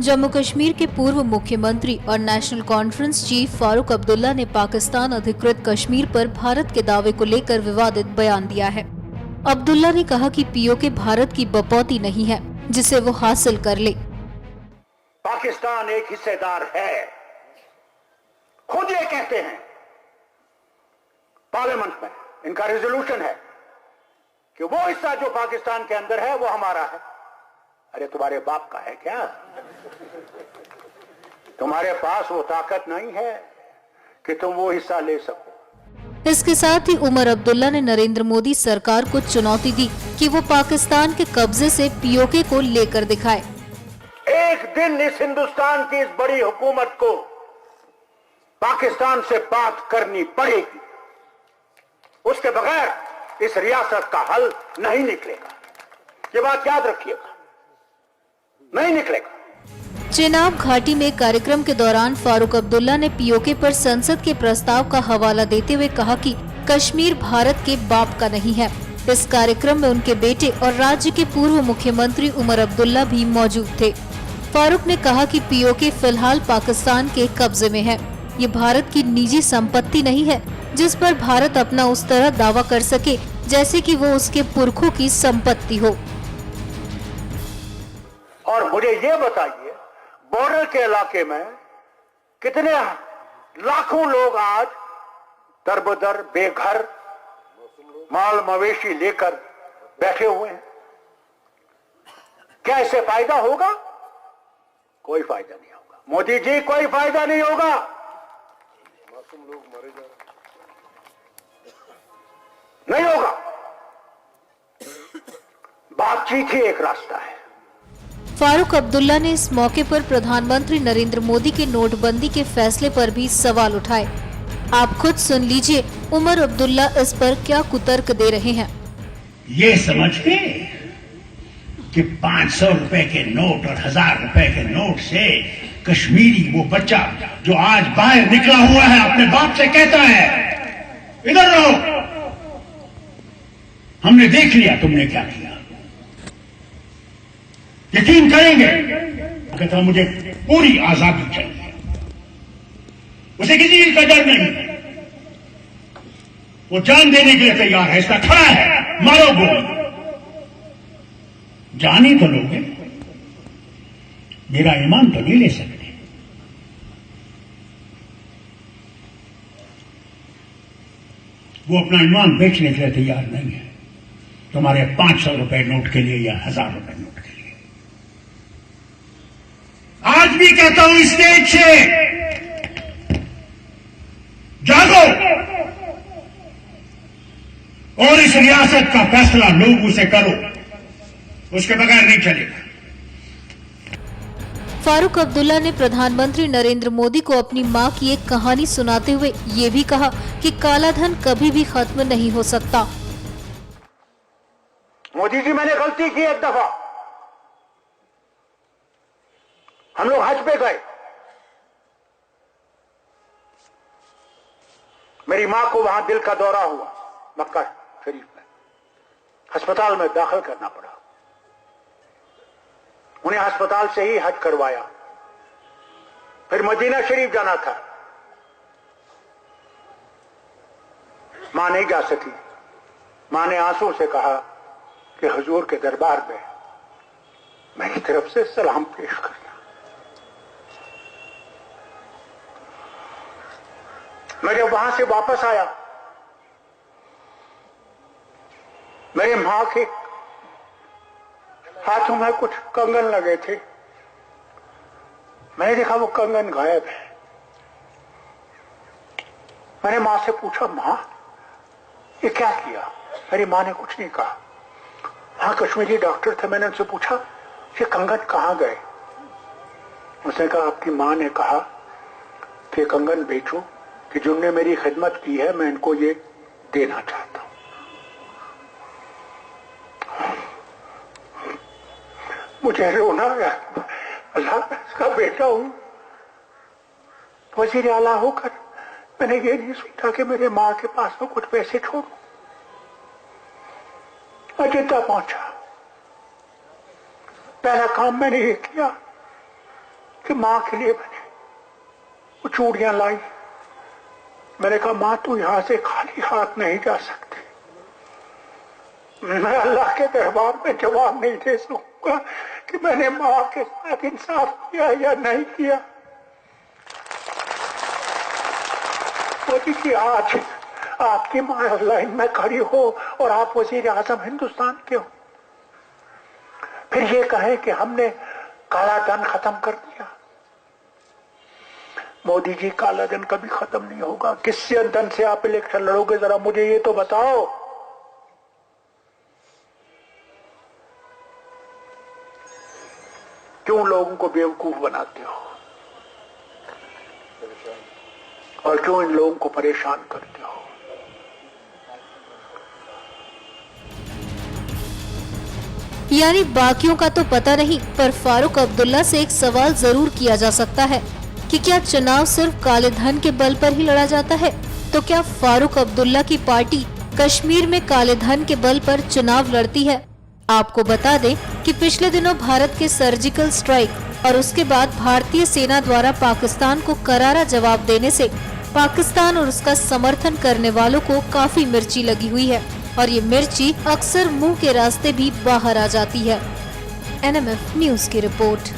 जम्मू कश्मीर के पूर्व मुख्यमंत्री और national conference chief Farooq Abdullah ने पाकिस्तान अधिकृत कश्मीर पर भारत के दावे को लेकर विवादित बयान दिया है। अब्दुल्ला ने कहा कि पीओके भारत की बपौती नहीं है जिसे वो हासिल कर ले। पाकिस्तान एक हिस्सेदार है, खुद ये कहते हैं, पार्लियामेंट में इनका रेजोल्यूशन है कि वो हिस्सा जो पाकिस्तान के अंदर है वो हमारा है। अरे तुम्हारे बाप का है क्या? तुम्हारे पास वो ताकत नहीं है कि तुम वो हिस्सा ले सको। इसके साथ ही उमर अब्दुल्ला ने नरेंद्र मोदी सरकार को चुनौती दी कि वो पाकिस्तान के कब्जे से पीओके को लेकर दिखाए। एक दिन इस हिंदुस्तान की इस बड़ी हुकूमत को पाकिस्तान से बात करनी पड़ेगी, उसके बगैर इस रियासत का हल नहीं निकलेगा। ये बात याद रखिएगा, नहीं निकलेगा। चेनाब घाटी में कार्यक्रम के दौरान फारूक अब्दुल्ला ने पीओके पर संसद के प्रस्ताव का हवाला देते हुए कहा कि कश्मीर भारत के बाप का नहीं है। इस कार्यक्रम में उनके बेटे और राज्य के पूर्व मुख्यमंत्री उमर अब्दुल्ला भी मौजूद थे। फारूक ने कहा कि पीओके फिलहाल पाकिस्तान के कब्जे में है। ये भारत की निजी संपत्ति नहीं है जिस पर भारत अपना उस तरह दावा कर सके जैसे कि वो उसके पुरखों की संपत्ति हो। और मुझे ये बताइए, बॉर्डर के इलाके में कितने लाखों लोग आज दरबदर बेघर माल मवेशी लेकर बैठे हुए हैं। क्या इससे फायदा होगा? कोई फायदा नहीं होगा मोदी जी, कोई फायदा नहीं होगा। मासूम लोग मरे जा रहे, नहीं होगा। बातचीत ही एक रास्ता है। फारूक अब्दुल्ला ने इस मौके पर प्रधानमंत्री नरेंद्र मोदी के नोटबंदी के फैसले पर भी सवाल उठाए। आप खुद सुन लीजिए उमर अब्दुल्ला इस पर क्या कुतर्क दे रहे हैं। ये समझ के कि 500 रुपए के नोट और 1000 रुपए के नोट से कश्मीरी वो बच्चा जो आज बाहर निकला हुआ है अपने बाप से कहता है इधर रहो, हमने देख लिया तुमने क्या किया, यकीन करेंगे, कहता मुझे पूरी आजादी चाहिए, उसे किसी चीज का डर नहीं, वो जान देने के लिए तैयार है, इसका खड़ा है, मारो गोली, जान ही तो लोगे, मेरा ईमान तो नहीं ले सकते। वो अपना ईमान बेचने के लिए तैयार नहीं है तुम्हारे 500 रुपए नोट के लिए या 1000 रुपए नोट के लिए। आज भी कहता हूं स्टेज से, जागो और इस रियासत का फैसला लोगों से करो, उसके बगैर नहीं चलेगा। फारूक अब्दुल्ला ने प्रधानमंत्री नरेंद्र मोदी को अपनी मां की एक कहानी सुनाते हुए ये भी कहा कि काला धन कभी भी खत्म नहीं हो सकता। मोदी जी, मैंने गलती की एक दफा। हम लोग हज पे गए, मेरी मां को वहां दिल का दौरा हुआ, मक्का शरीफ में अस्पताल में दाखिल करना पड़ा। उन्हें अस्पताल से ही हज करवाया, फिर मदीना शरीफ जाना था। मां नहीं जा सकी। मां ने आंसू से कहा कि हुजूर के दरबार में मेरी तरफ से सलाम पेश करना। मैं जब वहां से वापस आया, मेरी मां के हाथों में कुछ कंगन लगे थे। मैंने देखा वो कंगन गायब है। मैंने मां से पूछा, मां ये क्या किया? मेरी मां ने कुछ नहीं कहा। वहां कश्मीरी डॉक्टर थे, मैंने उनसे पूछा ये कंगन कहां गए? उसने कहा आपकी मां ने कहा कि कंगन बेचो, कि जिनने मेरी खिदमत की है मैं इनको ये देना चाहता हूं। मुझे रोना आया। अल्लाह का बेटा हूं, वजीर आला होकर मैंने ये नहीं सोचा कि मेरे मां के पास में कुछ पैसे छोड़ू। अयोध्या पहुंचा, पहला काम मैंने ये किया कि माँ के लिए मैंने वो चूड़ियां लाई। मैंने कहा माँ तू यहां से खाली हाथ नहीं जा सकती। मैं अल्लाह के दरबार में जवाब नहीं दे सकूंगा कि मैंने माँ के साथ इंसाफ किया या नहीं किया। मोदी जी आज आपकी माँ लाइन में खड़ी हो और आप वजीर आजम हिंदुस्तान के हो, फिर ये कहें कि हमने काला धन खत्म कर दिया। मोदी जी काला धन कभी खत्म नहीं होगा। किससे धन से आप इलेक्शन लड़ोगे जरा मुझे ये तो बताओ। क्यों लोगों को बेवकूफ बनाते हो और क्यों इन लोगों को परेशान करते हो? यानी बाकियों का तो पता नहीं, पर फारूक अब्दुल्ला से एक सवाल जरूर किया जा सकता है कि क्या चुनाव सिर्फ काले धन के बल पर ही लड़ा जाता है? तो क्या फारूक अब्दुल्ला की पार्टी कश्मीर में काले धन के बल पर चुनाव लड़ती है? आपको बता दें कि पिछले दिनों भारत के सर्जिकल स्ट्राइक और उसके बाद भारतीय सेना द्वारा पाकिस्तान को करारा जवाब देने से पाकिस्तान और उसका समर्थन करने वालों को काफी मिर्ची लगी हुई है और ये मिर्ची अक्सर मुंह के रास्ते भी बाहर आ जाती है। NMF न्यूज की रिपोर्ट।